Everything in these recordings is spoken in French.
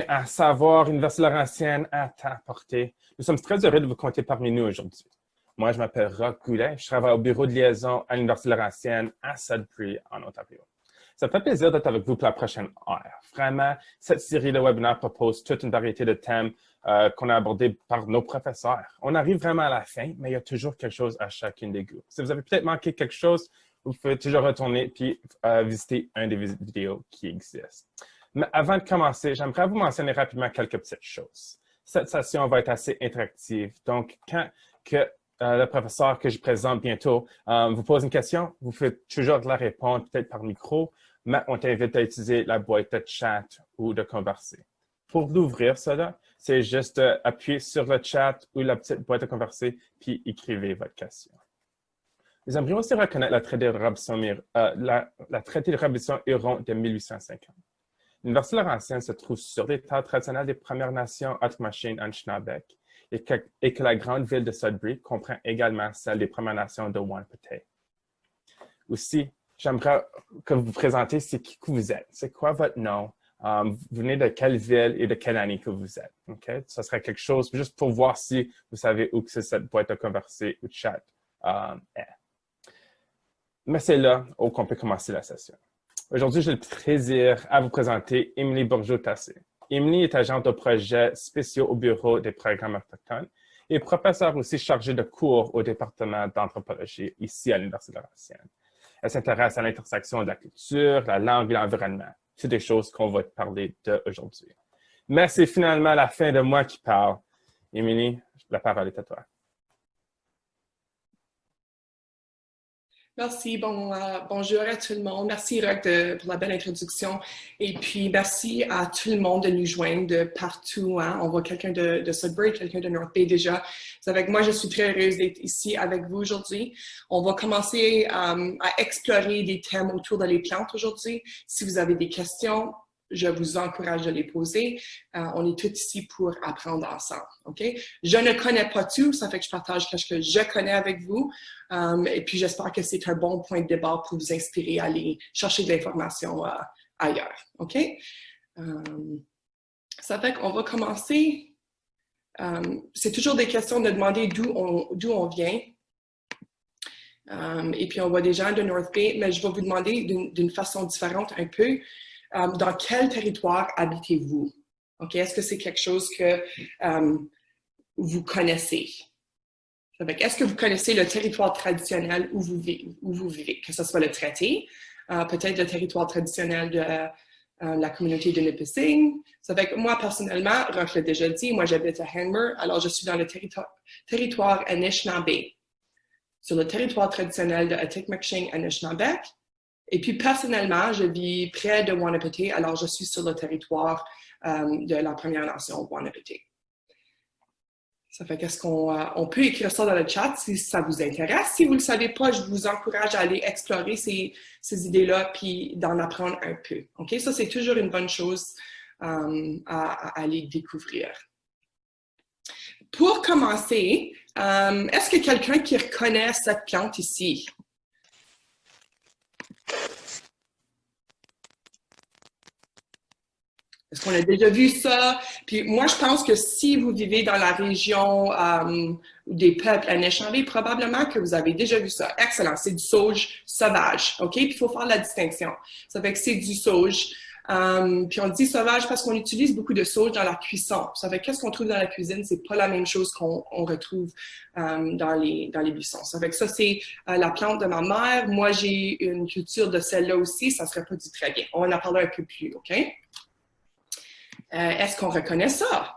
À savoir, Université Laurentienne à ta portée. Nous sommes très heureux de vous compter parmi nous aujourd'hui. Moi, je m'appelle Roch Goulet. Je travaille au bureau de liaison à l'Université Laurentienne à Sudbury, en Ontario. Ça me fait plaisir d'être avec vous pour la prochaine heure. Vraiment, cette série de webinaires propose toute une variété de thèmes qu'on a abordés par nos professeurs. On arrive vraiment à la fin, mais il y a toujours quelque chose à chacune des groupes. Si vous avez peut-être manqué quelque chose, vous pouvez toujours retourner puis visiter un des vidéos qui existent. Mais avant de commencer, j'aimerais vous mentionner rapidement quelques petites choses. Cette session va être assez interactive. Donc, quand le professeur que je présente bientôt vous pose une question, vous faites toujours la répondre peut-être par micro, mais on t'invite à utiliser la boîte de chat ou de converser. Pour l'ouvrir, cela, c'est juste appuyer sur le chat ou la petite boîte de converser, puis écrivez votre question. Nous aimerions aussi reconnaître la traité de Robinson Huron de 1850. L'Université Laurentienne se trouve sur les terres traditionnelles des Premières Nations Haudenosaunee-Anishinaabe et que la grande ville de Sudbury comprend également celle des Premières Nations de Wahnpitee. Aussi, j'aimerais que vous vous présentiez c'est qui que vous êtes, c'est quoi votre nom, vous venez de quelle ville et de quelle année que vous êtes. Okay? Ça serait quelque chose juste pour voir si vous savez où que c'est cette boîte de converser ou de chat est. Mais c'est là où on peut commencer la session. Aujourd'hui, j'ai le plaisir à vous présenter Émilie Bourgeault-Tassé. Émilie est agente de projets spéciaux au Bureau des programmes autochtones et professeure aussi chargée de cours au département d'anthropologie ici à l'Université Laurentienne. Elle s'intéresse à l'intersection de la culture, la langue et l'environnement. C'est des choses qu'on va parler d'aujourd'hui. Mais c'est finalement la fin de moi qui parle. Émilie, la parole est à toi. Merci, bonjour à tout le monde. Merci Roch pour la belle introduction. Et puis merci à tout le monde de nous joindre de partout. Hein. On voit quelqu'un de Sudbury, quelqu'un de North Bay déjà. Avec moi, je suis très heureuse d'être ici avec vous aujourd'hui. On va commencer à explorer des thèmes autour de les plantes aujourd'hui. Si vous avez des questions, je vous encourage de les poser. On est tous ici pour apprendre ensemble. Okay? Je ne connais pas tout, ça fait que je partage ce que je connais avec vous. Et puis, j'espère que c'est un bon point de débat pour vous inspirer à aller chercher de l'information ailleurs. OK? Ça fait qu'on va commencer. C'est toujours des questions de demander d'où on vient. Et puis, on voit des gens de North Bay, mais je vais vous demander d'une façon différente un peu. Dans quel territoire habitez-vous? Okay? Est-ce que c'est quelque chose que vous connaissez? Est-ce que vous connaissez le territoire traditionnel où vous vivez? Que ce soit le traité, peut-être le territoire traditionnel de la communauté de Nipissing. Ça fait que moi, personnellement, Roch l'a déjà dit, moi j'habite à Hanmer, alors je suis dans le territoire Anishinaabe. Sur le territoire traditionnel de Atikomaksing-Anishinaabeg. Et puis, personnellement, je vis près de Wahnpitee, alors je suis sur le territoire de la Première Nation Wahnpitee. Ça fait qu'est-ce qu'on peut écrire ça dans le chat si ça vous intéresse. Si vous ne le savez pas, je vous encourage à aller explorer ces idées-là puis d'en apprendre un peu. OK? Ça, c'est toujours une bonne chose à aller découvrir. Pour commencer, est-ce que quelqu'un qui reconnaît cette plante ici? Est-ce qu'on a déjà vu ça? Puis moi, je pense que si vous vivez dans la région des peuples Anishinaabe, probablement que vous avez déjà vu ça. Excellent, c'est du sauge sauvage, OK? Puis il faut faire la distinction. Ça fait que c'est du sauge. Puis on dit sauvage parce qu'on utilise beaucoup de sauge dans la cuisson. Ça fait que qu'est-ce qu'on trouve dans la cuisine? C'est pas la même chose qu'on retrouve dans les buissons. Ça fait que ça, c'est la plante de ma mère. Moi, j'ai une culture de celle-là aussi. Ça se reproduit très bien. On va en parler un peu plus, OK? Est-ce qu'on reconnaît ça?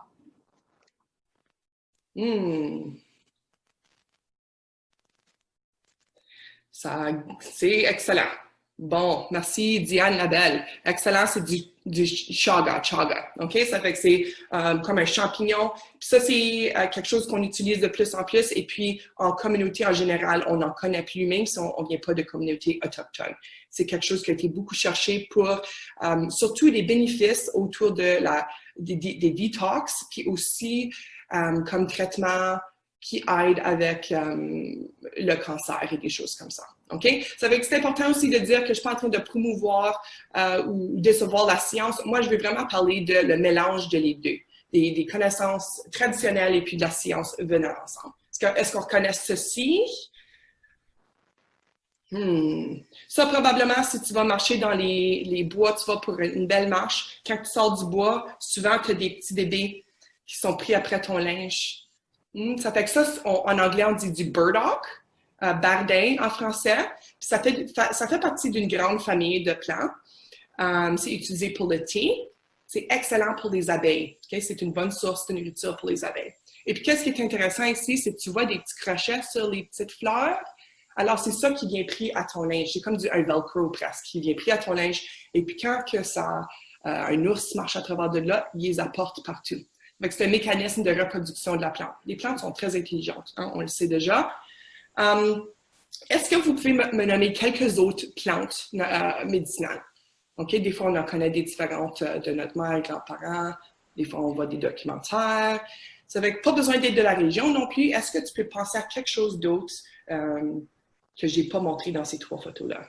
Ça, c'est excellent. Bon, merci Diane Labelle. Excellent, c'est du chaga, OK? Ça fait que c'est comme un champignon. Puis ça, c'est quelque chose qu'on utilise de plus en plus. Et puis, en communauté en général, on n'en connaît plus, même si on ne vient pas de communauté autochtone. C'est quelque chose qui a été beaucoup cherché pour surtout les bénéfices autour de des detox, puis aussi comme traitement qui aident avec le cancer et des choses comme ça. OK? Ça veut dire que c'est important aussi de dire que je ne suis pas en train de promouvoir ou décevoir la science. Moi, je veux vraiment parler de le mélange de les deux, des connaissances traditionnelles et puis de la science venant ensemble. Est-ce qu'on reconnaît ceci? Ça, probablement, si tu vas marcher dans les bois, tu vas pour une belle marche. Quand tu sors du bois, souvent, tu as des petits bébés qui sont pris après ton linge. Ça fait que ça, en anglais, on dit du burdock, bardin en français. Puis ça fait partie d'une grande famille de plantes. C'est utilisé pour le thé. C'est excellent pour les abeilles. Okay? C'est une bonne source de nourriture pour les abeilles. Et puis, qu'est-ce qui est intéressant ici, c'est que tu vois des petits crochets sur les petites fleurs. Alors, c'est ça qui vient pris à ton linge. C'est comme un velcro presque, qui vient pris à ton linge. Et puis, quand que un ours marche à travers de là, il les apporte partout. C'est un mécanisme de reproduction de la plante. Les plantes sont très intelligentes, hein, on le sait déjà. Est-ce que vous pouvez me nommer quelques autres plantes médicinales? Okay? Des fois, on en connaît des différentes de notre mère, grands-parents. Des fois, on voit des documentaires. Ça veut dire pas besoin d'être de la région non plus. Est-ce que tu peux penser à quelque chose d'autre que je n'ai pas montré dans ces 3 photos-là?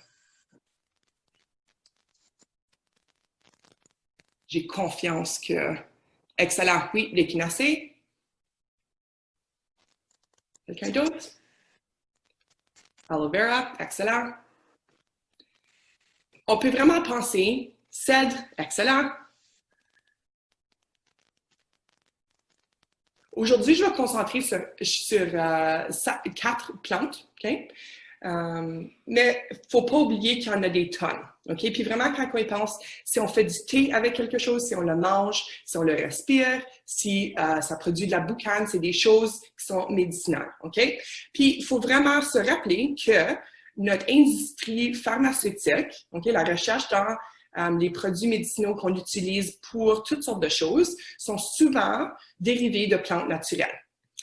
J'ai confiance que... Excellent. Oui, l'échinacée. Quelqu'un d'autre? Aloe vera, excellent. On peut vraiment penser, cèdre, excellent. Aujourd'hui, je vais me concentrer sur 4 plantes, OK? Mais il ne faut pas oublier qu'il y en a des tonnes, OK? Puis vraiment, quand on y pense, si on fait du thé avec quelque chose, si on le mange, si on le respire, si ça produit de la boucane, c'est des choses qui sont médicinales, OK? Puis il faut vraiment se rappeler que notre industrie pharmaceutique, OK, la recherche dans les produits médicinaux qu'on utilise pour toutes sortes de choses sont souvent dérivés de plantes naturelles.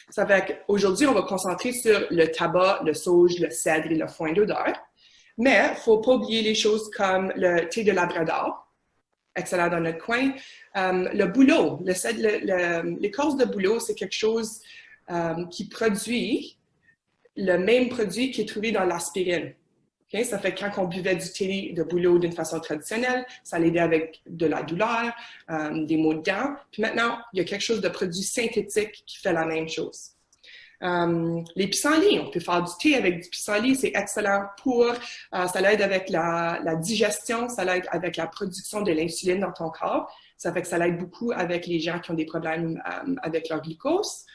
Ça fait qu'aujourd'hui, on va concentrer sur le tabac, le sauge, le cèdre et le foin d'odeur. Mais il ne faut pas oublier les choses comme le thé de Labrador, excellent dans notre coin. Le bouleau, l'écorce de bouleau, c'est quelque chose qui produit le même produit qui est trouvé dans l'aspirine. Okay? Ça fait que quand on buvait du thé de bouleau d'une façon traditionnelle, ça l'aidait avec de la douleur, des maux de dents. Puis maintenant, il y a quelque chose de produit synthétique qui fait la même chose. Les pissenlits, on peut faire du thé avec du pissenlit, c'est excellent pour, ça l'aide avec la digestion, ça l'aide avec la production de l'insuline dans ton corps. Ça fait que ça l'aide beaucoup avec les gens qui ont des problèmes avec leur glucose.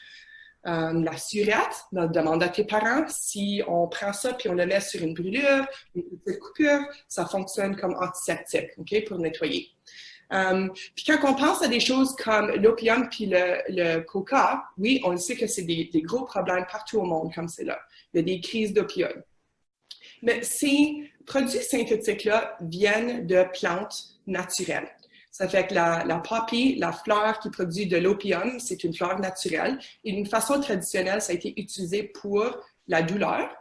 La surette, demande à tes parents, si on prend ça puis on le met sur une brûlure, une petite coupure, ça fonctionne comme antiseptique, OK, pour nettoyer. Puis quand on pense à des choses comme l'opium puis le coca, oui, on le sait que c'est des gros problèmes partout au monde comme c'est là. Il y a des crises d'opioïdes. Mais ces produits synthétiques-là viennent de plantes naturelles. Ça fait que la poppy, la fleur qui produit de l'opium, c'est une fleur naturelle. Et d'une façon traditionnelle, ça a été utilisé pour la douleur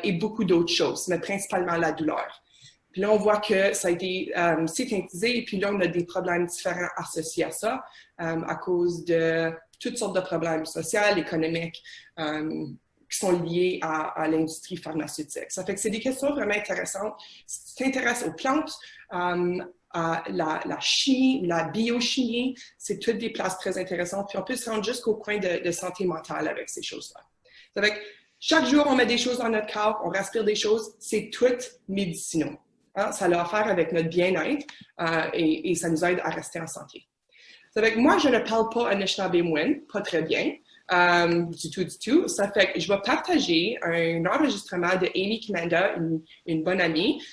et beaucoup d'autres choses, mais principalement la douleur. Puis là, on voit que ça a été synthétisé et puis là, on a des problèmes différents associés à ça à cause de toutes sortes de problèmes sociaux, économiques qui sont liés à l'industrie pharmaceutique. Ça fait que c'est des questions vraiment intéressantes. Si tu t'intéresses aux plantes, à la chimie, la biochimie, c'est toutes des places très intéressantes. Puis on peut se rendre jusqu'au coin de santé mentale avec ces choses-là. Ça fait que chaque jour, on met des choses dans notre corps, on respire des choses, c'est tout médicinaux. Hein? Ça a à faire avec notre bien-être et ça nous aide à rester en santé. Ça fait que moi, je ne parle pas Anishinaabemowin, pas très bien, du tout. Ça fait que je vais partager un enregistrement de Amy Kimanda, une bonne amie,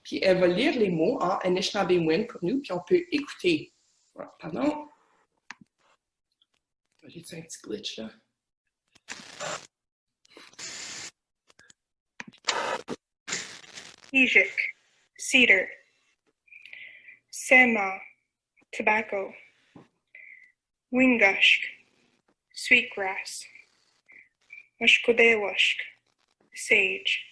puis elle va lire les mots en Anishinaabemowin pour nous, puis on peut écouter. Pardon. J'ai un petit glitch là. Ejik, cedar. Sema, tobacco. Wingushk, sweetgrass. Mushkodewashk, sage.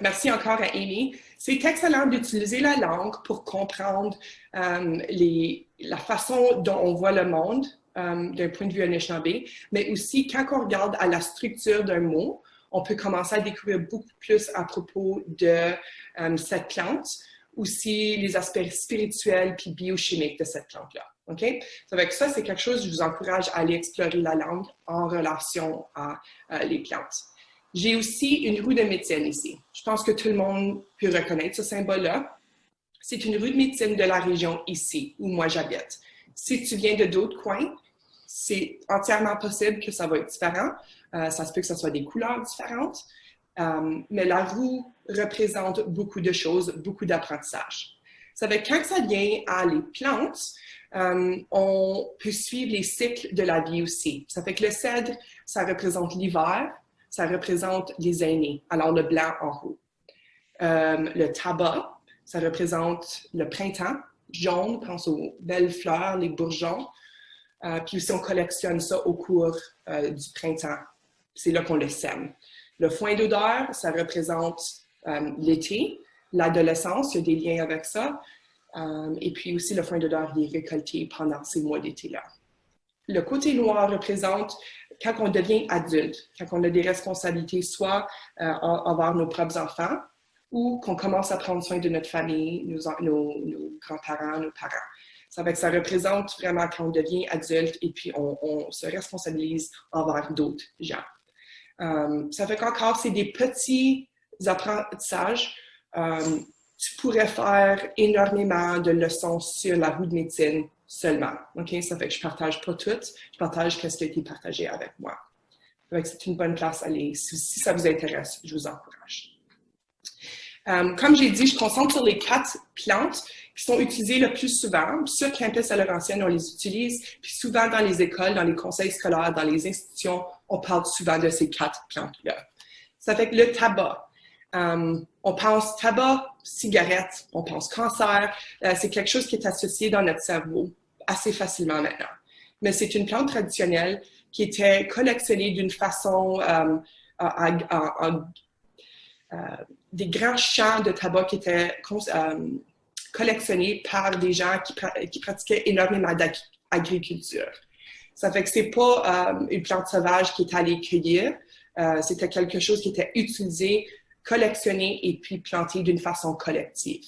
Merci encore à Amy. C'est excellent d'utiliser la langue pour comprendre la façon dont on voit le monde d'un point de vue Anishinaabe, mais aussi quand on regarde à la structure d'un mot, on peut commencer à découvrir beaucoup plus à propos de cette plante, aussi les aspects spirituels puis biochimiques de cette plante-là. OK? Avec ça, c'est quelque chose, je vous encourage à aller explorer la langue en relation à les plantes. J'ai aussi une roue de médecine ici. Je pense que tout le monde peut reconnaître ce symbole-là. C'est une roue de médecine de la région ici, où moi j'habite. Si tu viens de d'autres coins, c'est entièrement possible que ça va être différent. Ça se peut que ce soit des couleurs différentes. Mais la roue représente beaucoup de choses, beaucoup d'apprentissage. Ça fait que quand ça vient à les plantes, on peut suivre les cycles de la vie aussi. Ça fait que le cèdre, ça représente l'hiver, ça représente les aînés, alors le blanc en haut. Le tabac, ça représente le printemps, jaune, pense aux belles fleurs, les bourgeons. Puis aussi, on collectionne ça au cours du printemps. C'est là qu'on le sème. Le foin d'odeur, ça représente l'été, l'adolescence, il y a des liens avec ça. Et puis aussi, le foin d'odeur, il est récolté pendant ces mois d'été-là. Le côté noir représente quand on devient adulte, quand on a des responsabilités, soit envers nos propres enfants, ou qu'on commence à prendre soin de notre famille, nos grands-parents, nos parents. Ça fait que ça représente vraiment quand on devient adulte et puis on se responsabilise envers d'autres gens. Ça fait qu'encore, c'est des petits apprentissages. Tu pourrais faire énormément de leçons sur la roue de médecine seulement. Okay? Ça fait que je ne partage pas toutes, je partage ce qui a été partagé avec moi. Ça fait que c'est une bonne place à aller. Si ça vous intéresse, je vous encourage. Comme j'ai dit, je concentre sur les 4 plantes qui sont utilisées le plus souvent. Sur Campus à Laurentienne, on les utilise. Puis souvent dans les écoles, dans les conseils scolaires, dans les institutions, on parle souvent de ces 4 plantes-là. Ça fait que le tabac, on pense tabac, cigarette, on pense cancer. C'est quelque chose qui est associé dans notre cerveau assez facilement maintenant. Mais c'est une plante traditionnelle qui était collectionnée d'une façon des grands champs de tabac qui étaient collectionnés par des gens qui pratiquaient énormément d'agriculture. Ça fait que c'est pas une plante sauvage qui est allée cueillir, c'était quelque chose qui était utilisé, collectionné et puis planté d'une façon collective.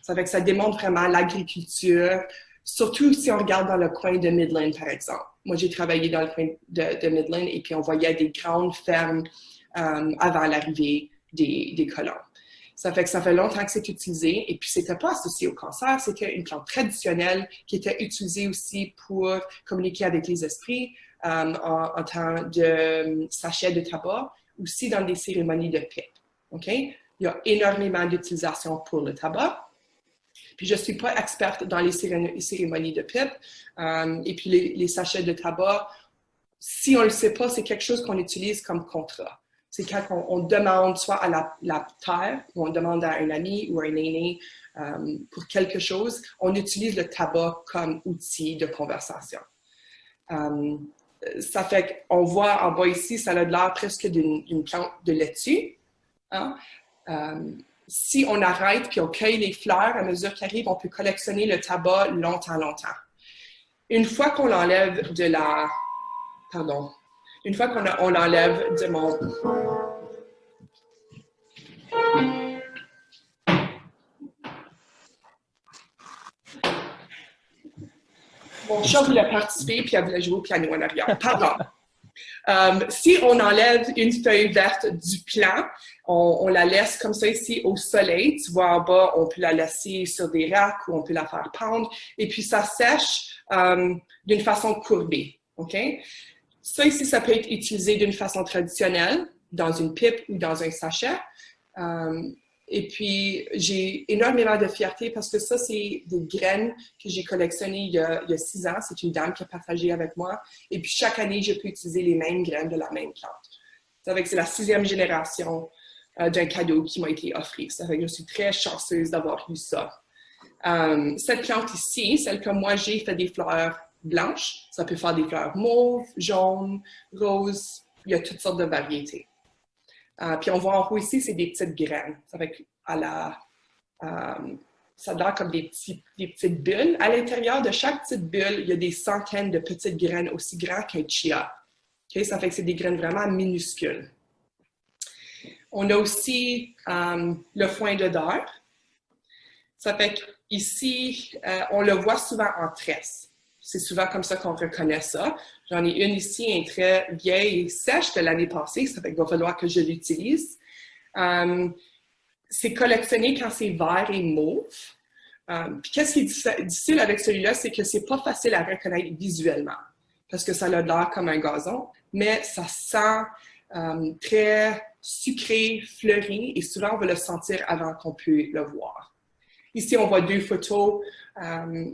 Ça fait que ça démontre vraiment l'agriculture, surtout si on regarde dans le coin de Midland, par exemple. Moi, j'ai travaillé dans le coin de Midland et puis on voyait des grandes fermes avant l'arrivée des colons. Ça fait que ça fait longtemps que c'est utilisé et puis c'était pas associé au cancer, c'était une plante traditionnelle qui était utilisée aussi pour communiquer avec les esprits en temps de sachet de tabac, aussi dans des cérémonies de pipe. Okay? Il y a énormément d'utilisation pour le tabac. Puis je ne suis pas experte dans les cérémonies de pipe et puis les sachets de tabac, si on ne le sait pas, c'est quelque chose qu'on utilise comme contrat. C'est quand on demande soit à la terre, ou on demande à un ami ou un aîné pour quelque chose, on utilise le tabac comme outil de conversation. Ça fait qu'on voit en bas ici, ça a l'air presque d'une plante de laitue. Hein? Si on arrête puis on cueille les fleurs, à mesure qu'elles arrivent, on peut collectionner le tabac longtemps. Une fois qu'on l'enlève de la... Pardon. Une fois qu'on l'enlève de mon... Mon chat voulait participer, puis elle voulait jouer au piano en arrière. Pardon. Si on enlève une feuille verte du plant, on la laisse comme ça ici au soleil. Tu vois en bas, on peut la laisser sur des racks ou on peut la faire pendre. Et puis ça sèche d'une façon courbée. Okay? Ça ici, ça peut être utilisé d'une façon traditionnelle, dans une pipe ou dans un sachet. Et puis, j'ai énormément de fierté parce que ça, c'est des graines que j'ai collectionnées il y a 6 ans. C'est une dame qui a partagé avec moi. Et puis, chaque année, je peux utiliser les mêmes graines de la même plante. Ça fait que c'est la 6e génération d'un cadeau qui m'a été offert. Ça fait que je suis très chanceuse d'avoir eu ça. Cette plante ici, celle que moi j'ai, fait des fleurs blanches. Ça peut faire des fleurs mauves, jaunes, roses. Il y a toutes sortes de variétés. Puis on voit en haut ici, c'est des petites graines. Ça fait que ça a l'air comme des petites bulles. À l'intérieur de chaque petite bulle, il y a des centaines de petites graines aussi grandes qu'un chia. Okay? Ça fait que c'est des graines vraiment minuscules. On a aussi le foin d'odeur. Ça fait qu'ici, on le voit souvent en tresse. C'est souvent comme ça qu'on reconnaît ça. J'en ai une ici, une très vieille et sèche de l'année passée. Ça fait qu'il va falloir que je l'utilise. C'est collectionné quand c'est vert et mauve. Puis qu'est-ce qui est difficile avec celui-là, c'est que c'est pas facile à reconnaître visuellement parce que ça a l'air comme un gazon, mais ça sent très sucré, fleuri et souvent on va le sentir avant qu'on puisse le voir. Ici, on voit 2 photos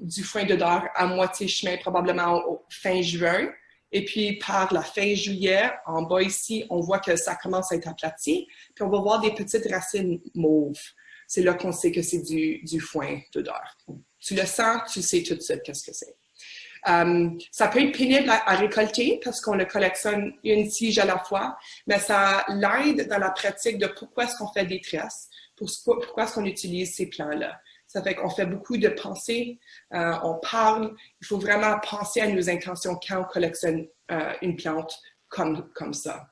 du foin d'odeur à moitié chemin, probablement au fin juin. Et puis, par la fin juillet, en bas ici, on voit que ça commence à être aplati. Puis, on va voir des petites racines mauves. C'est là qu'on sait que c'est du foin d'odeur. Tu le sens, tu sais tout de suite qu'est-ce que c'est. Ça peut être pénible à récolter parce qu'on le collectionne une tige à la fois, mais ça l'aide dans la pratique de pourquoi est-ce qu'on fait des tresses, pourquoi est-ce qu'on utilise ces plants-là. Ça fait qu'on fait beaucoup de pensées, on parle. Il faut vraiment penser à nos intentions quand on collectionne une plante comme ça.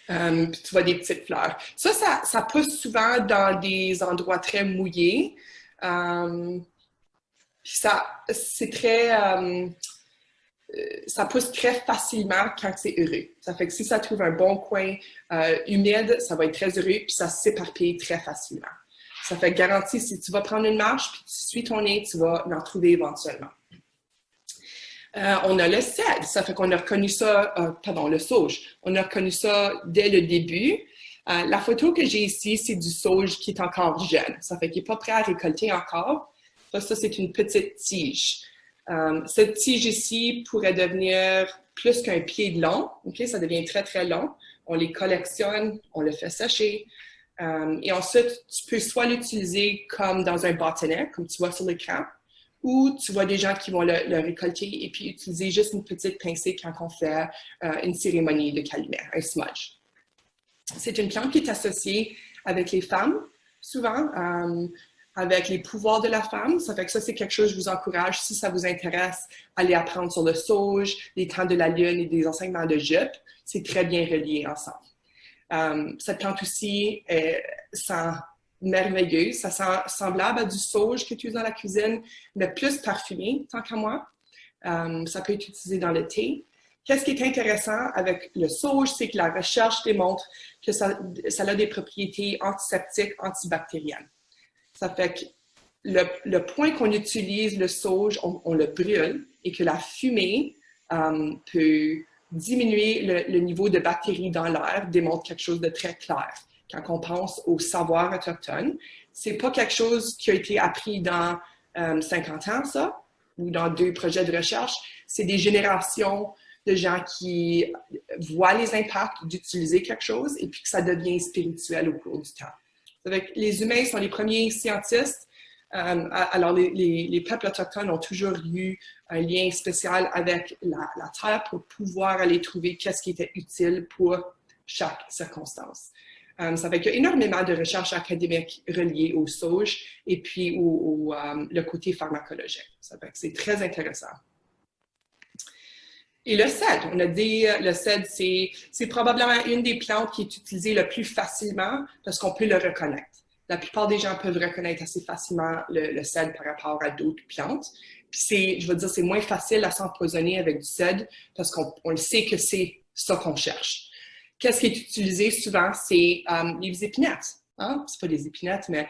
Puis tu vois des petites fleurs. Ça pousse souvent dans des endroits très mouillés. Puis c'est très... ça pousse très facilement quand c'est heureux. Ça fait que si ça trouve un bon coin humide, ça va être très heureux, puis ça s'éparpille très facilement. Ça fait garantie, si tu vas prendre une marche, puis tu suis ton nez, tu vas en trouver éventuellement. On a le cèdre, ça fait qu'on a reconnu ça, le sauge. On a reconnu ça dès le début. La photo que j'ai ici, c'est du sauge qui est encore jeune. Ça fait qu'il n'est pas prêt à récolter encore. Ça c'est une petite tige. Cette tige ici pourrait devenir plus qu'un pied de long. Okay? Ça devient très, très long. On les collectionne, on le fait sécher. Et ensuite, tu peux soit l'utiliser comme dans un bâtonnet, comme tu vois sur l'écran, ou tu vois des gens qui vont le récolter et puis utiliser juste une petite pincée quand on fait une cérémonie de calumet, un smudge. C'est une plante qui est associée avec les femmes, souvent, avec les pouvoirs de la femme. Ça fait que ça, c'est quelque chose que je vous encourage, si ça vous intéresse, allez apprendre sur le sauge, les temps de la lune et des enseignements de jupe. C'est très bien relié ensemble. Cette plante aussi sent merveilleuse. Ça sent semblable à du sauge que tu uses dans la cuisine, mais plus parfumé, tant qu'à moi. Ça peut être utilisé dans le thé. Qu'est-ce qui est intéressant avec le sauge, c'est que la recherche démontre que ça a des propriétés antiseptiques, antibactériennes. Ça fait que le point qu'on utilise le sauge, on le brûle et que la fumée peut diminuer le niveau de bactéries dans l'air, démontre quelque chose de très clair. Quand on pense au savoir autochtone, c'est pas quelque chose qui a été appris dans 50 ans, ça, ou dans 2 projets de recherche. C'est des générations de gens qui voient les impacts d'utiliser quelque chose et puis que ça devient spirituel au cours du temps. Avec les humains sont les premiers scientistes. Alors, les peuples autochtones ont toujours eu un lien spécial avec la terre pour pouvoir aller trouver qu'est-ce qui était utile pour chaque circonstance. Ça fait qu'il y a énormément de recherches académiques reliées au sauge et puis le côté pharmacologique. Ça fait que c'est très intéressant. Et le cèdre, on a dit, le cèdre, c'est probablement une des plantes qui est utilisée le plus facilement parce qu'on peut le reconnaître. La plupart des gens peuvent reconnaître assez facilement le cèdre par rapport à d'autres plantes. Puis c'est moins facile à s'empoisonner avec du cèdre parce qu'on le sait que c'est ça qu'on cherche. Qu'est-ce qui est utilisé souvent, c'est les épinettes. Hein? C'est pas les épinettes, mais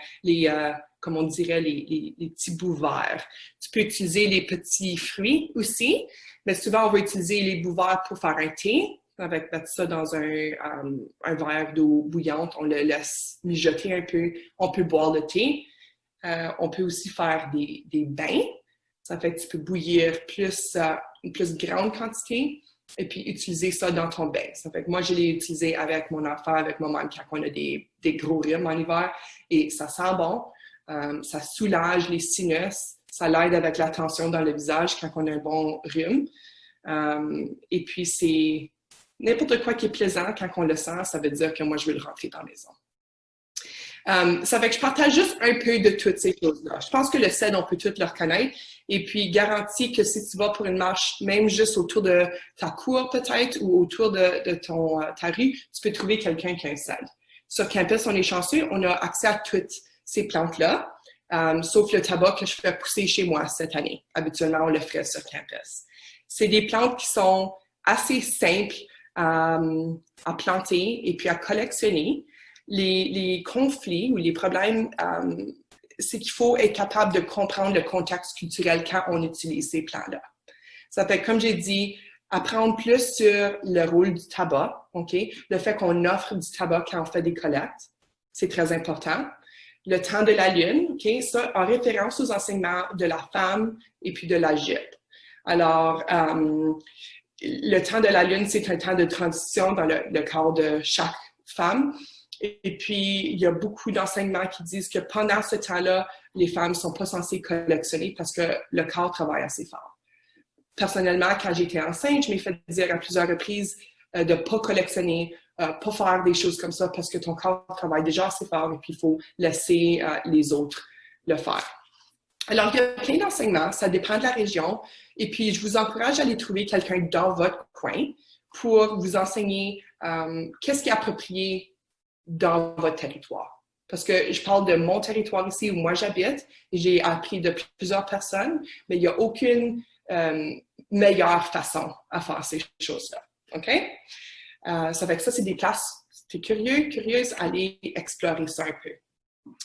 comme on dirait, les petits bouts verts. Tu peux utiliser les petits fruits aussi, mais souvent, on va utiliser les bouts verts pour faire un thé. On va mettre ça dans un verre d'eau bouillante. On le laisse mijoter un peu. On peut boire le thé. On peut aussi faire des bains. Ça fait que tu peux bouillir une plus grande quantité et puis utiliser ça dans ton bain. Ça fait que moi, je l'ai utilisé avec mon enfant, avec maman, quand on a des gros rhumes en hiver. Et ça sent bon. Ça soulage les sinus. Ça l'aide avec la tension dans le visage quand on a un bon rhume. Et puis, c'est n'importe quoi qui est plaisant quand on le sent, ça veut dire que moi, je veux le rentrer dans la maison. Ça fait que je partage juste un peu de toutes ces choses-là. Je pense que le CED, on peut tous le reconnaître. Et puis, garantis que si tu vas pour une marche, même juste autour de ta cour peut-être ou autour de ta rue, tu peux trouver quelqu'un qui a un CED. Sur campus, on est chanceux, on a accès à toutes ces plantes-là, sauf le tabac que je fais pousser chez moi cette année. Habituellement, on le ferait sur campus. C'est des plantes qui sont assez simples à planter et puis à collectionner. Les conflits ou les problèmes, c'est qu'il faut être capable de comprendre le contexte culturel quand on utilise ces plants-là. Ça fait, comme j'ai dit, apprendre plus sur le rôle du tabac, OK? Le fait qu'on offre du tabac quand on fait des collectes, c'est très important. Le temps de la lune, OK? Ça, en référence aux enseignements de la femme et puis de la GIP. Alors, le temps de la lune, c'est un temps de transition dans le corps de chaque femme. Et puis, il y a beaucoup d'enseignements qui disent que pendant ce temps-là, les femmes ne sont pas censées collectionner parce que le corps travaille assez fort. Personnellement, quand j'étais enceinte, je m'ai fait dire à plusieurs reprises de ne pas collectionner, pas faire des choses comme ça parce que ton corps travaille déjà assez fort et puis il faut laisser les autres le faire. Alors, il y a plein d'enseignements, ça dépend de la région. Et puis, je vous encourage à aller trouver quelqu'un dans votre coin pour vous enseigner qu'est-ce qui est approprié dans votre territoire. Parce que je parle de mon territoire ici où moi j'habite et j'ai appris de plusieurs personnes, mais il n'y a aucune meilleure façon à faire ces choses-là. OK? Ça fait que ça, c'est des places, si tu es curieuse, allez explorer ça un peu.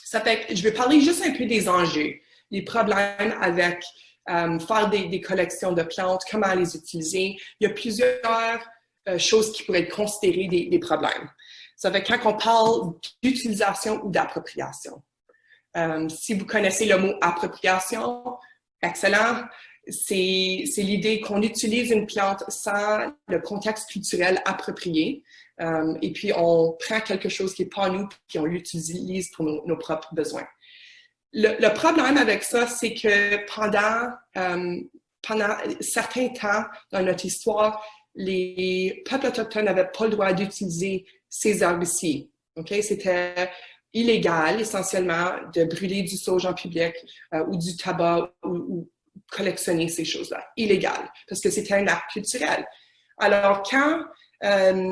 Ça fait que je vais parler juste un peu des enjeux, les problèmes avec faire des collections de plantes, comment les utiliser. Il y a plusieurs choses qui pourraient être considérées des problèmes. Ça fait que quand on parle d'utilisation ou d'appropriation, si vous connaissez le mot appropriation, excellent, c'est l'idée qu'on utilise une plante sans le contexte culturel approprié et puis on prend quelque chose qui n'est pas à nous puis on l'utilise pour nos propres besoins. Le problème avec ça, c'est que pendant certains temps dans notre histoire, les peuples autochtones n'avaient pas le droit d'utiliser ces herbicides. Okay? C'était illégal, essentiellement, de brûler du sauge en public ou du tabac ou collectionner ces choses-là. Illégal, parce que c'était un acte culturel. Alors, quand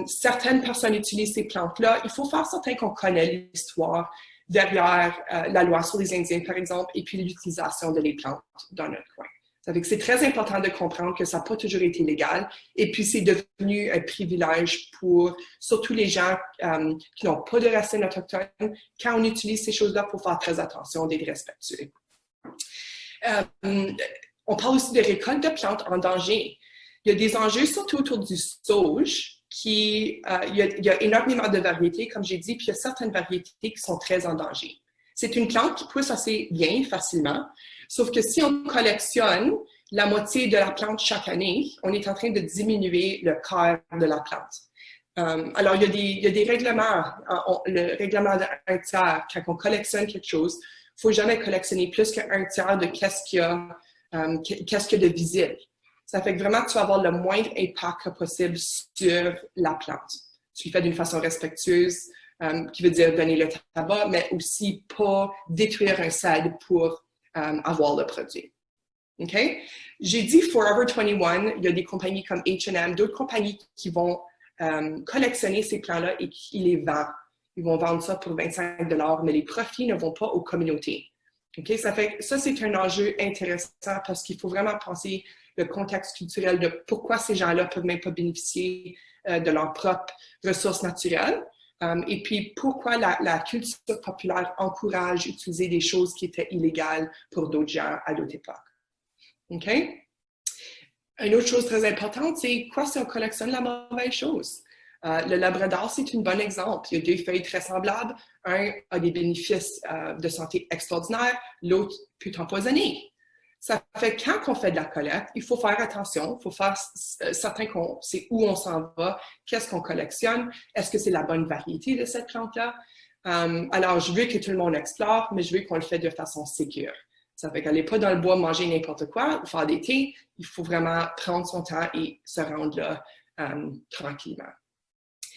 certaines personnes utilisent ces plantes-là, il faut faire certain qu'on connaît l'histoire derrière la loi sur les Indiens, par exemple, et puis l'utilisation de les plantes dans notre coin. Ça fait que c'est très important de comprendre que ça n'a pas toujours été légal et puis c'est devenu un privilège pour surtout les gens qui n'ont pas de racines autochtones. Quand on utilise ces choses-là, il faut faire très attention d'être respectueux. On parle aussi de récolte de plantes en danger. Il y a des enjeux surtout autour du sauge. Il y a énormément de variétés, comme j'ai dit, puis il y a certaines variétés qui sont très en danger. C'est une plante qui pousse assez bien, facilement, sauf que si on collectionne la moitié de la plante chaque année, on est en train de diminuer le cœur de la plante. Alors, il y a des règlements. Le règlement d'1 tiers, quand on collectionne quelque chose, il ne faut jamais collectionner plus qu'1 tiers de qu'est-ce qu'il y a de visible. Ça fait que vraiment, tu vas avoir le moindre impact possible sur la plante. Tu le fais d'une façon respectueuse, qui veut dire donner le tabac, mais aussi pas détruire un cèdre pour avoir le produit. OK? J'ai dit Forever 21, il y a des compagnies comme H&M, d'autres compagnies qui vont collectionner ces plants-là et qui les vendent. Ils vont vendre ça pour 25 $, mais les profits ne vont pas aux communautés. OK? Ça fait que ça, c'est un enjeu intéressant parce qu'il faut vraiment penser le contexte culturel de pourquoi ces gens-là peuvent même pas bénéficier de leurs propres ressources naturelles. Et puis, pourquoi la culture populaire encourage d'utiliser des choses qui étaient illégales pour d'autres gens à d'autres époques. OK? Une autre chose très importante, c'est quoi si on collectionne la mauvaise chose? Le labrador, c'est un bon exemple. Il y a 2 feuilles très semblables. Un a des bénéfices de santé extraordinaires, l'autre peut empoisonner. Ça fait que quand on fait de la collecte, il faut faire attention, il faut faire certain qu'on sait où on s'en va, qu'est-ce qu'on collectionne, est-ce que c'est la bonne variété de cette plante-là. Alors, je veux que tout le monde explore, mais je veux qu'on le fait de façon sécure. Ça fait qu'aller pas dans le bois manger n'importe quoi ou faire des thés, il faut vraiment prendre son temps et se rendre là tranquillement.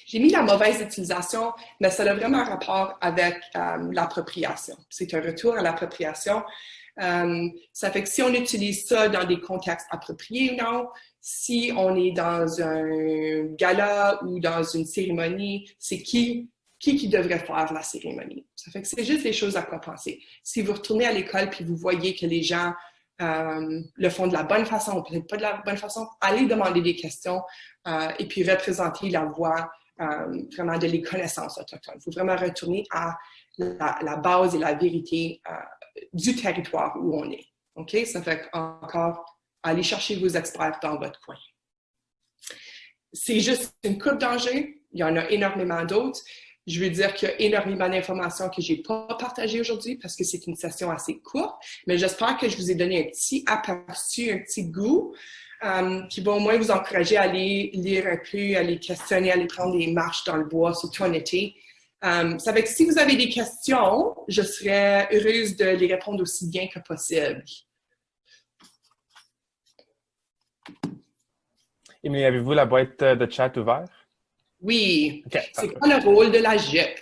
J'ai mis la mauvaise utilisation, mais ça a vraiment un rapport avec l'appropriation. C'est un retour à l'appropriation. Ça fait que si on utilise ça dans des contextes appropriés ou non, si on est dans un gala ou dans une cérémonie, c'est qui devrait faire la cérémonie. Ça fait que c'est juste des choses à quoi penser. Si vous retournez à l'école puis vous voyez que les gens le font de la bonne façon ou peut-être pas de la bonne façon, allez demander des questions et puis représenter la voix vraiment de les connaissances autochtones. Il faut vraiment retourner à la base et la vérité du territoire où on est. OK? Ça fait encore, allez chercher vos experts dans votre coin. C'est juste une coupe d'enjeux. Il y en a énormément d'autres. Je veux dire qu'il y a énormément d'informations que je n'ai pas partagées aujourd'hui parce que c'est une session assez courte, mais j'espère que je vous ai donné un petit aperçu, un petit goût qui va au moins vous encourager à aller lire un peu, à aller questionner, à aller prendre des marches dans le bois, surtout en été. Ça fait que si vous avez des questions, je serais heureuse de les répondre aussi bien que possible. Émilie, avez-vous la boîte de chat ouverte? Oui. Okay, c'est quoi le rôle de la JUP?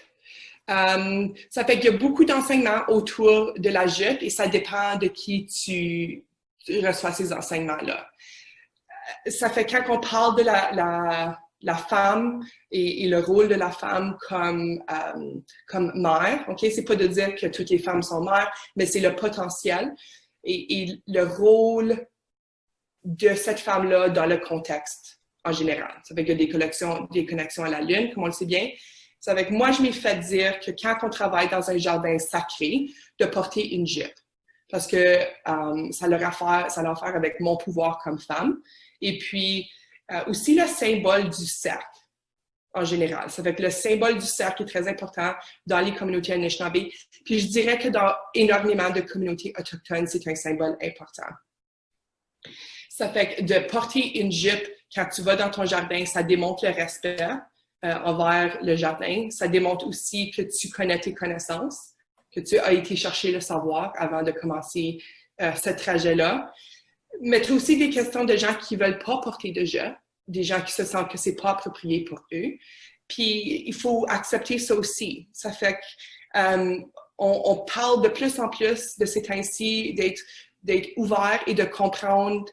Ça fait qu'il y a beaucoup d'enseignements autour de la JUP et ça dépend de qui tu reçois ces enseignements-là. Ça fait quand on parle de la femme et le rôle de la femme comme mère, ok, c'est pas de dire que toutes les femmes sont mères, mais c'est le potentiel et le rôle de cette femme-là dans le contexte en général. Ça fait qu'il y a des connexions à la Lune, comme on le sait bien. Ça fait que moi, je m'ai fait dire que quand on travaille dans un jardin sacré, de porter une jupe. Parce que ça a affaire avec mon pouvoir comme femme. Et puis, aussi le symbole du cercle, en général. Ça fait que le symbole du cercle est très important dans les communautés Anishinaabe. Puis je dirais que dans énormément de communautés autochtones, c'est un symbole important. Ça fait que de porter une jupe quand tu vas dans ton jardin, ça démontre le respect envers le jardin. Ça démontre aussi que tu connais tes connaissances, que tu as été chercher le savoir avant de commencer ce trajet-là. Mais tu as aussi des questions de gens qui ne veulent pas porter de jupe, des gens qui se sentent que ce n'est pas approprié pour eux. Puis, il faut accepter ça aussi. Ça fait qu'on parle de plus en plus de ces temps-ci d'être ouvert et de comprendre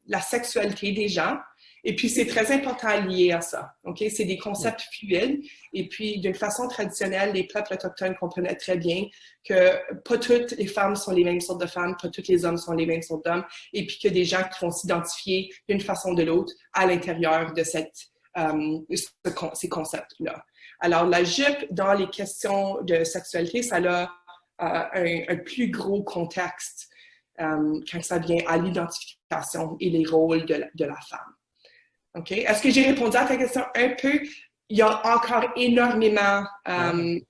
la sexualité des gens. Et puis, c'est très important lié à ça. Okay? C'est des concepts fluides. Et puis, d'une façon traditionnelle, les peuples autochtones comprenaient très bien que pas toutes les femmes sont les mêmes sortes de femmes, pas tous les hommes sont les mêmes sortes d'hommes, et puis qu'il y a des gens qui vont s'identifier d'une façon ou de l'autre à l'intérieur de ces concepts-là. Alors, la jupe, dans les questions de sexualité, ça a un plus gros contexte quand ça vient à l'identification et les rôles de la femme. OK? Est-ce que j'ai répondu à ta question un peu? Il y a encore énormément, je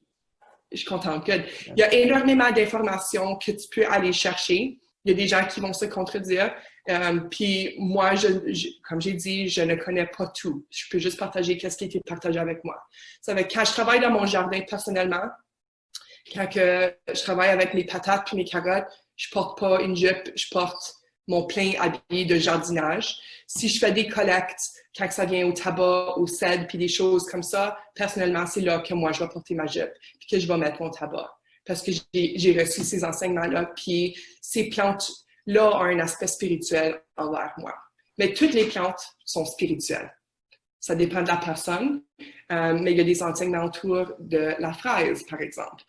suis contente, good. Il y a énormément d'informations que tu peux aller chercher. Il y a des gens qui vont se contredire. Puis moi, comme j'ai dit, je ne connais pas tout. Je peux juste partager ce qui a été partagé avec moi. Ça veut dire, quand je travaille dans mon jardin personnellement, quand je travaille avec mes patates puis mes carottes, je porte pas une jupe, je porte mon plein habillé de jardinage. Si je fais des collectes, quand ça vient au tabac, au cèdre, puis des choses comme ça, personnellement, c'est là que moi, je vais porter ma jupe, puis que je vais mettre mon tabac. Parce que j'ai reçu ces enseignements-là, puis ces plantes-là ont un aspect spirituel envers moi. Mais toutes les plantes sont spirituelles. Ça dépend de la personne, mais il y a des enseignements autour de la fraise, par exemple.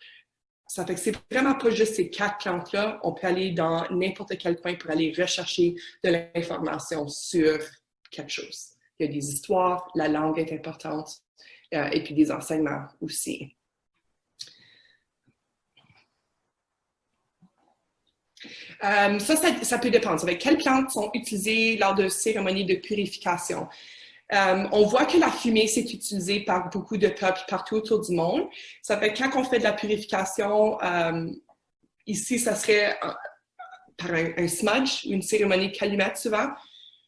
Ça fait que c'est vraiment pas juste ces 4 plantes-là. On peut aller dans n'importe quel coin pour aller rechercher de l'information sur quelque chose. Il y a des histoires, la langue est importante, et puis des enseignements aussi. Ça peut dépendre. Ça fait quelles plantes sont utilisées lors de cérémonies de purification. On voit que la fumée, c'est utilisé par beaucoup de peuples partout autour du monde. Ça fait que quand on fait de la purification, ici, ça serait par un smudge ou une cérémonie de calumet souvent.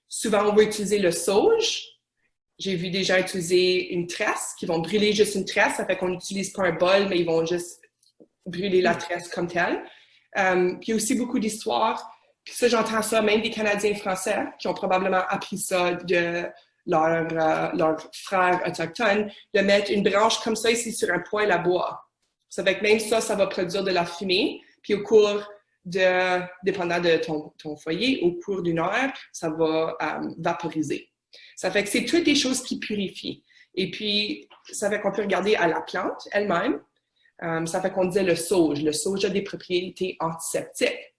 Souvent, on va utiliser le sauge. J'ai vu des gens utiliser une tresse, qui vont brûler juste une tresse. Ça fait qu'on n'utilise pas un bol, mais ils vont juste brûler la tresse comme telle. Puis il y a aussi beaucoup d'histoires. Puis ça, j'entends ça même des Canadiens français qui ont probablement appris ça leurs frères autochtones, de mettre une branche comme ça ici sur un poêle à bois. Ça fait que même ça va produire de la fumée. Puis au cours dépendant de ton foyer, au cours d'une heure, ça va vaporiser. Ça fait que c'est toutes des choses qui purifient. Et puis, ça fait qu'on peut regarder à la plante elle-même. Ça fait qu'on disait le sauge. Le sauge a des propriétés antiseptiques.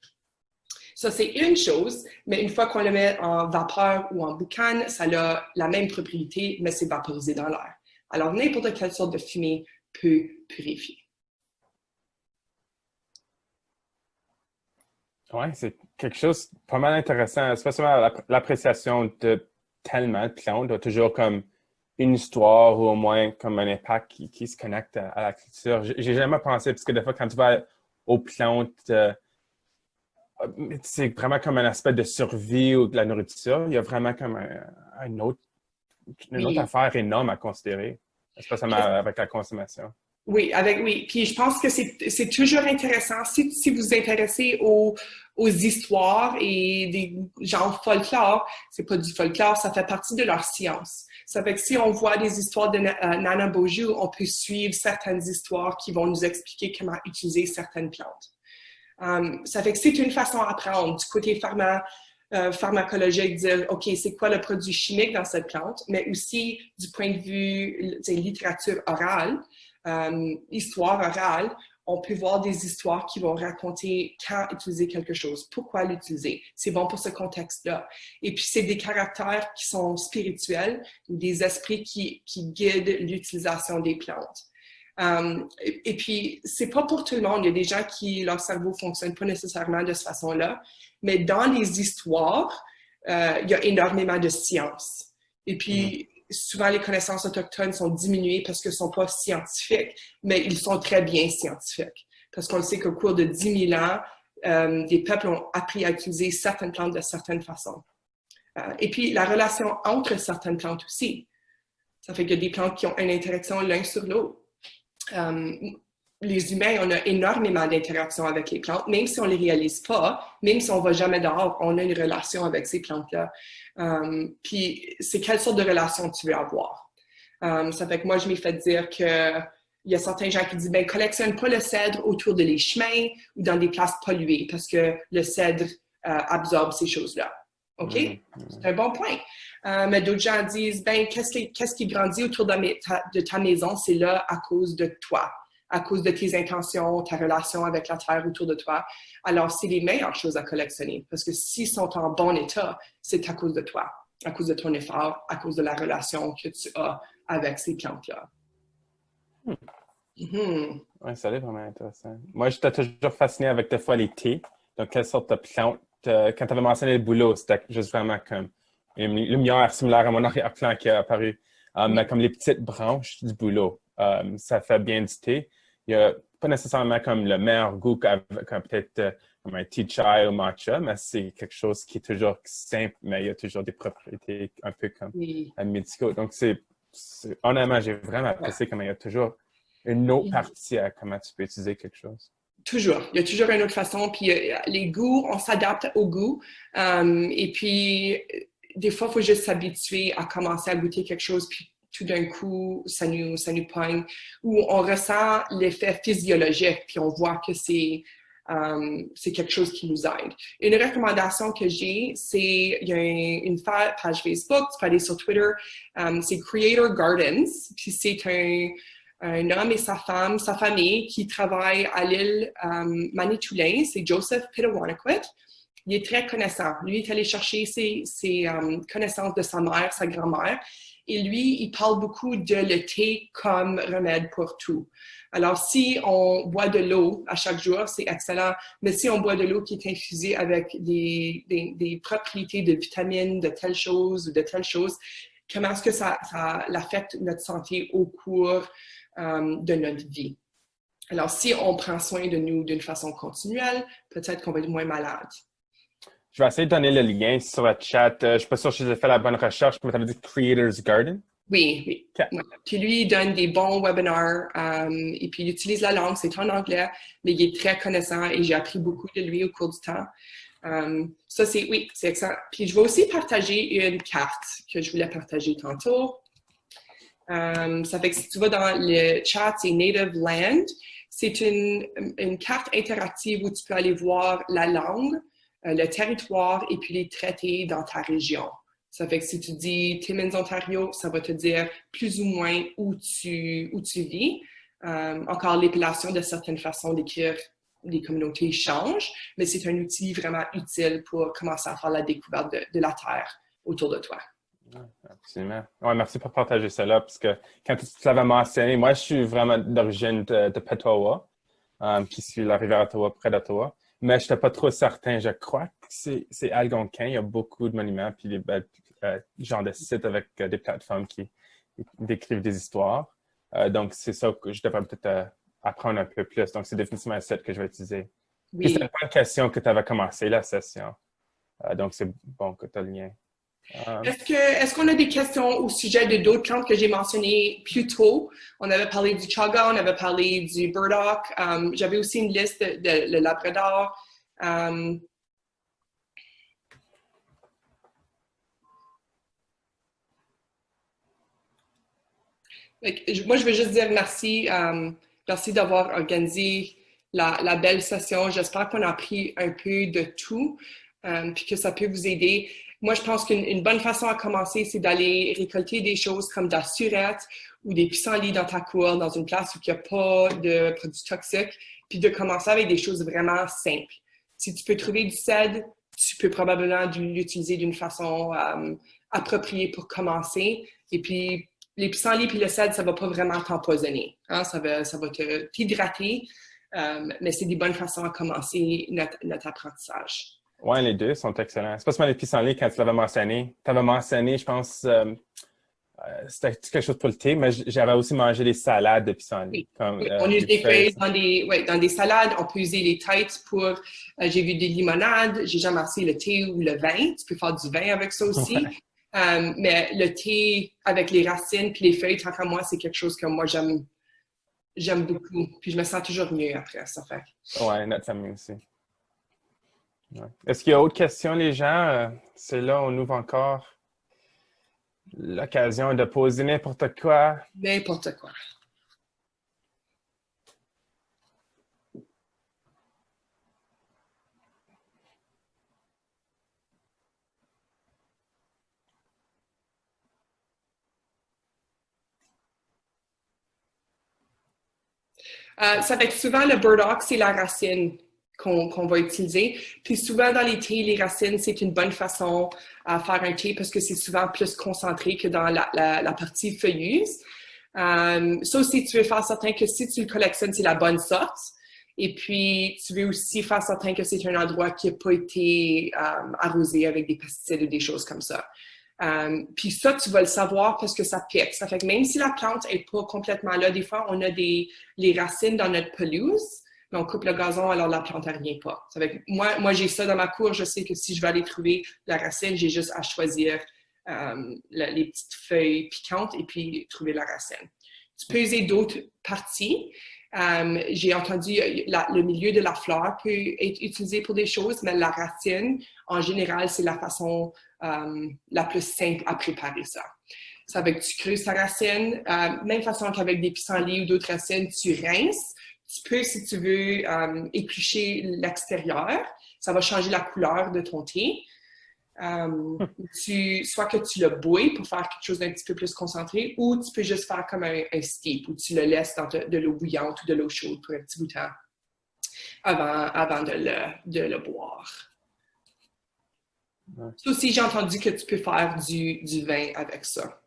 Ça, c'est une chose, mais une fois qu'on le met en vapeur ou en boucan, ça a la même propriété, mais c'est vaporisé dans l'air. Alors, n'importe quelle sorte de fumée peut purifier. Oui, c'est quelque chose de pas mal intéressant, spécialement l'appréciation de tellement de plantes, a toujours comme une histoire ou au moins comme un impact qui se connecte à la culture. J'ai jamais pensé, parce que des fois, quand tu vas aux plantes, c'est vraiment comme un aspect de survie ou de la nourriture. Il y a vraiment comme une autre affaire énorme à considérer, spécialement avec la consommation. Oui, oui. Puis je pense que c'est toujours intéressant si vous vous intéressez aux histoires et des genres folklore, c'est pas du folklore, ça fait partie de leur science. Ça fait que si on voit des histoires de Nana Beaujeu, on peut suivre certaines histoires qui vont nous expliquer comment utiliser certaines plantes. Ça fait que c'est une façon d'apprendre du côté pharmacologique, dire, OK, c'est quoi le produit chimique dans cette plante, mais aussi du point de vue littérature orale, histoire orale, on peut voir des histoires qui vont raconter quand utiliser quelque chose, pourquoi l'utiliser. C'est bon pour ce contexte-là. Et puis, c'est des caractères qui sont spirituels ou des esprits qui guident l'utilisation des plantes. Et puis, c'est pas pour tout le monde. Il y a des gens qui, leur cerveau fonctionne pas nécessairement de cette façon-là. Mais dans les histoires, il y a énormément de science. Et puis, souvent, les connaissances autochtones sont diminuées parce qu'elles ne sont pas scientifiques, mais ils sont très bien scientifiques. Parce qu'on le sait qu'au cours de 10 000 ans, des peuples ont appris à utiliser certaines plantes de certaines façons. Et puis, la relation entre certaines plantes aussi. Ça fait qu'il y a des plantes qui ont une interaction l'un sur l'autre. Les humains, on a énormément d'interactions avec les plantes, même si on ne les réalise pas, même si on ne va jamais dehors, on a une relation avec ces plantes-là. Puis, c'est quelle sorte de relation tu veux avoir? Ça fait que moi, je m'ai fait dire que il y a certains gens qui disent, ben, collectionne pas le cèdre autour de les chemins ou dans des places polluées parce que le cèdre absorbe ces choses-là. OK? C'est un bon point. Mais d'autres gens disent, ben, qu'est-ce qui grandit autour de ta maison? C'est là à cause de toi, à cause de tes intentions, ta relation avec la terre autour de toi. Alors, c'est les meilleures choses à collectionner parce que s'ils sont en bon état, c'est à cause de toi, à cause de ton effort, à cause de la relation que tu as avec ces plantes-là. Oui, ça a l'air vraiment intéressant. Moi, j'étais toujours fasciné avec des fois les thés. Donc, quelle sorte de plantes? Quand tu avais mentionné le bouleau, c'était juste vraiment comme une lumière similaire à mon arrière-plan qui a apparu. Mais comme les petites branches du bouleau, ça fait bien du thé. Il n'y a pas nécessairement comme le meilleur goût comme peut-être comme un tea chai ou matcha, mais c'est quelque chose qui est toujours simple, mais il y a toujours des propriétés un peu comme médicaux. Donc, honnêtement, j'ai vraiment apprécié comment il y a toujours une autre partie à comment tu peux utiliser quelque chose. Toujours. Il y a toujours une autre façon. Puis les goûts, on s'adapte aux goûts. Et puis, des fois, il faut juste s'habituer à commencer à goûter quelque chose, puis tout d'un coup, ça nous pogne. Ou on ressent l'effet physiologique, puis on voit que c'est quelque chose qui nous aide. Une recommandation que j'ai, il y a une page Facebook, tu peux aller sur Twitter, c'est Creator Gardens, puis c'est un homme et sa famille qui travaillent à l'île Manitoulin, c'est Joseph Pitawanakwit. Il est très connaissant. Lui, il est allé chercher ses connaissances de sa mère, sa grand-mère, et lui, il parle beaucoup de le thé comme remède pour tout. Alors, si on boit de l'eau à chaque jour, c'est excellent, mais si on boit de l'eau qui est infusée avec des propriétés de vitamines, de telle chose ou de telle chose, comment est-ce que ça affecte notre santé au cours de notre vie. Alors, si on prend soin de nous d'une façon continuelle, peut-être qu'on va être moins malade. Je vais essayer de donner le lien sur le chat. Je ne suis pas sûr que j'ai fait la bonne recherche, mais tu avais dit Creator's Garden? Oui. Okay. Ouais. Puis lui, il donne des bons webinars et puis il utilise la langue, c'est en anglais, mais il est très connaissant et j'ai appris beaucoup de lui au cours du temps. Ça, oui, c'est excellent. Puis, je vais aussi partager une carte que je voulais partager tantôt. Ça fait que si tu vas dans le chat, c'est Native Land. C'est une carte interactive où tu peux aller voir la langue, le territoire et puis les traités dans ta région. Ça fait que si tu dis Timmins, Ontario, ça va te dire plus ou moins où tu vis. Encore, l'épellation de certaines façons d'écrire les communautés change, mais c'est un outil vraiment utile pour commencer à faire la découverte de la terre autour de toi. Absolument. Ouais, merci pour partager cela, parce que quand tu l'avais mentionné, moi, je suis vraiment d'origine de Petawa, qui suit la rivière Ottawa, près d'Ottawa, mais je n'étais pas trop certain. Je crois que c'est Algonquin. Il y a beaucoup de monuments, puis des belles genre de sites avec des plateformes qui décrivent des histoires. Donc, c'est ça que je devrais peut-être apprendre un peu plus. Donc, c'est définitivement un site que je vais utiliser. Oui. Puis, c'était pas une question que tu avais commencé la session. Donc, c'est bon que tu as le lien. Est-ce qu'on a des questions au sujet de d'autres plantes que j'ai mentionnées plus tôt? On avait parlé du chaga, on avait parlé du burdock. J'avais aussi une liste de le labrador. Moi, je veux juste dire merci. Merci d'avoir organisé la belle session. J'espère qu'on a appris un peu de tout, puis que ça peut vous aider. Moi, je pense qu'une bonne façon à commencer, c'est d'aller récolter des choses comme de la surette ou des pissenlits dans ta cour, dans une place où il n'y a pas de produits toxiques, puis de commencer avec des choses vraiment simples. Si tu peux trouver du cèdre, tu peux probablement l'utiliser d'une façon appropriée pour commencer. Et puis, les pissenlits et le cèdre, ça ne va pas vraiment t'empoisonner. Hein? Ça va t'hydrater, mais c'est des bonnes façons à commencer notre apprentissage. Oui, les deux sont excellents. C'est pas seulement les pissenlits quand tu l'avais mentionné. Tu avais mentionné, je pense, c'était quelque chose pour le thé, mais j'avais aussi mangé des salades de pissenlits. Oui, on use des feuilles dans des salades. On peut user les têtes pour, j'ai vu des limonades. J'ai jamais essayé le thé ou le vin. Tu peux faire du vin avec ça aussi. Ouais. Mais le thé avec les racines puis les feuilles, tant qu'à moi, c'est quelque chose que moi, j'aime beaucoup. Puis je me sens toujours mieux après ça. Fait. Oui, notre famille aussi. Ouais. Est-ce qu'il y a autre questions, les gens? C'est là, on ouvre encore l'occasion de poser n'importe quoi. N'importe quoi. Ça fait que souvent, le burdock, c'est la racine qu'on va utiliser. Puis souvent, dans les thés, les racines, c'est une bonne façon à faire un thé parce que c'est souvent plus concentré que dans la partie feuilleuse. Ça aussi, tu veux faire certain que si tu le collectionnes, c'est la bonne sorte. Et puis, tu veux aussi faire certain que c'est un endroit qui n'a pas été arrosé avec des pesticides ou des choses comme ça. Puis ça, tu vas le savoir parce que ça pique. Ça fait que même si la plante n'est pas complètement là, des fois, on a les racines dans notre pelouse, mais on coupe le gazon, alors la plante ne revient pas. Ça fait que moi, j'ai ça dans ma cour. Je sais que si je vais aller trouver la racine, j'ai juste à choisir les petites feuilles piquantes et puis trouver la racine. Tu peux user d'autres parties. J'ai entendu le milieu de la fleur peut être utilisé pour des choses, mais la racine, en général, c'est la façon la plus simple à préparer ça. Ça veut dire que tu creuses ta racine, même façon qu'avec des pissenlits ou d'autres racines, tu rinces. Tu peux, si tu veux, éplucher l'extérieur. Ça va changer la couleur de ton thé. Soit que tu le bouilles pour faire quelque chose d'un petit peu plus concentré, ou tu peux juste faire comme un steep, où tu le laisses dans de l'eau bouillante ou de l'eau chaude pour un petit bout de temps avant de le boire. Ouais. Ça aussi, j'ai entendu que tu peux faire du vin avec ça.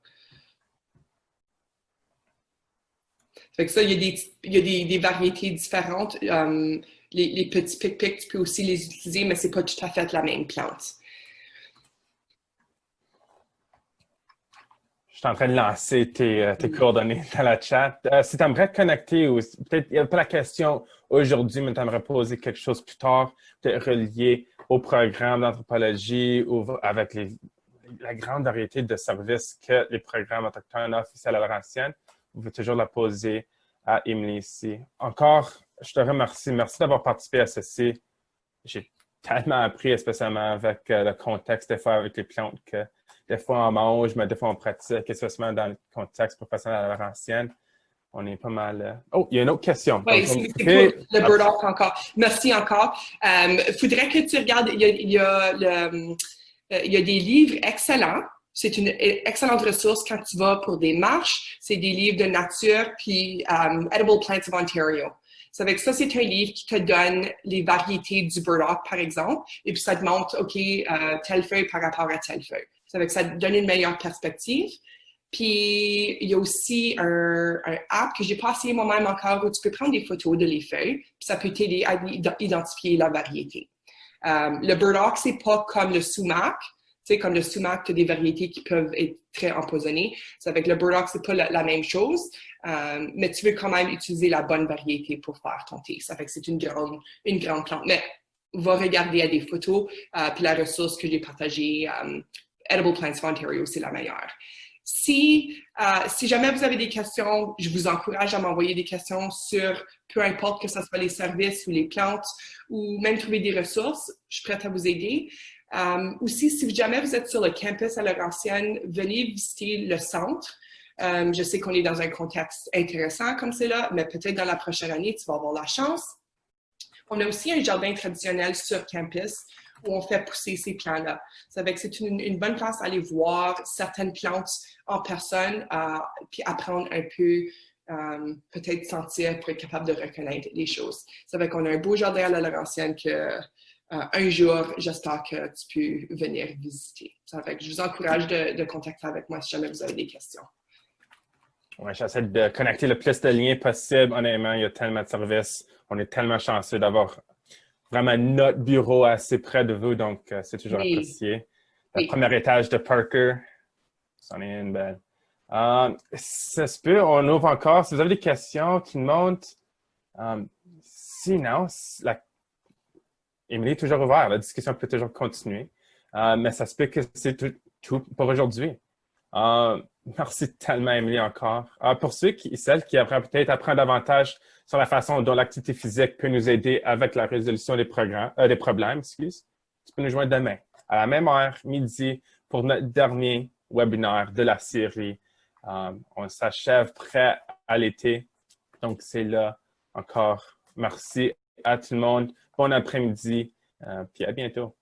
Fait que ça, il y a des variétés différentes. Les petits pic-pics, tu peux aussi les utiliser, mais c'est pas tout à fait la même plante. Je suis en train de lancer tes coordonnées dans la chat. Si tu aimerais te connecter, ou peut-être il n'y a pas la question aujourd'hui, mais tu aimerais poser quelque chose plus tard, peut-être relié au programme d'anthropologie ou avec la grande variété de services que les programmes autochtones offrent ici à la Laurentienne, vous pouvez toujours la poser à Émilie ici. Encore, je te remercie. Merci d'avoir participé à ceci. J'ai tellement appris, spécialement avec le contexte des fois avec les plantes, que des fois on mange, mais des fois on pratique, especially dans le contexte professionnel à Laurentienne. On est pas mal. Oh, il y a une autre question. Oui, Donc, c'est pour le burdock encore. Merci encore. Faudrait que tu regardes, il y a des livres excellents. C'est une excellente ressource quand tu vas pour des marches. C'est des livres de nature, puis Edible Plants of Ontario. C'est avec ça, c'est un livre qui te donne les variétés du burdock, par exemple, et puis ça te montre, OK, telle feuille par rapport à telle feuille. C'est avec ça, te donne une meilleure perspective. Puis, il y a aussi un app que j'ai pas essayé moi-même encore où tu peux prendre des photos de les feuilles, puis ça peut t'aider à identifier la variété. Le burdock, c'est pas comme le sumac. Tu sais, comme le sumac, tu as des variétés qui peuvent être très empoisonnées. C'est avec le burdock, c'est pas la même chose, mais tu veux quand même utiliser la bonne variété pour faire ton thé. Ça fait que c'est une grande plante. Mais va regarder à des photos, puis la ressource que j'ai partagée, Edible Plants of Ontario, c'est la meilleure. Si jamais vous avez des questions, je vous encourage à m'envoyer des questions sur peu importe que ce soit les services ou les plantes ou même trouver des ressources. Je suis prête à vous aider. Aussi, si jamais vous êtes sur le campus à Laurentienne, venez visiter le centre. Je sais qu'on est dans un contexte intéressant comme c'est là, mais peut-être dans la prochaine année, tu vas avoir la chance. On a aussi un jardin traditionnel sur campus où on fait pousser ces plants-là. Ça fait que c'est une bonne place à aller voir certaines plantes en personne, puis apprendre un peu, peut-être sentir pour être capable de reconnaître les choses. Ça fait qu'on a un beau jardin à la Laurentienne que un jour, j'espère que tu peux venir visiter. Ça fait que je vous encourage de contacter avec moi si jamais vous avez des questions. Ouais, j'essaie de connecter le plus de liens possible. Honnêtement, il y a tellement de services. On est tellement chanceux d'avoir vraiment notre bureau assez près de vous, donc c'est toujours apprécié. Le premier étage de Parker, c'en est une belle. Ça se peut, on ouvre encore. Si vous avez des questions qui montent, sinon, Émilie est toujours ouverte. La discussion peut toujours continuer. Mais ça se peut que c'est tout pour aujourd'hui. Merci tellement, Émilie, encore. Pour ceux celles qui aimeraient peut-être apprendre davantage sur la façon dont l'activité physique peut nous aider avec la résolution des problèmes, tu peux nous joindre demain à la même heure, midi, pour notre dernier webinaire de la série. On s'achève prêt à l'été, donc c'est là encore. Merci à tout le monde. Bon après-midi, puis à bientôt.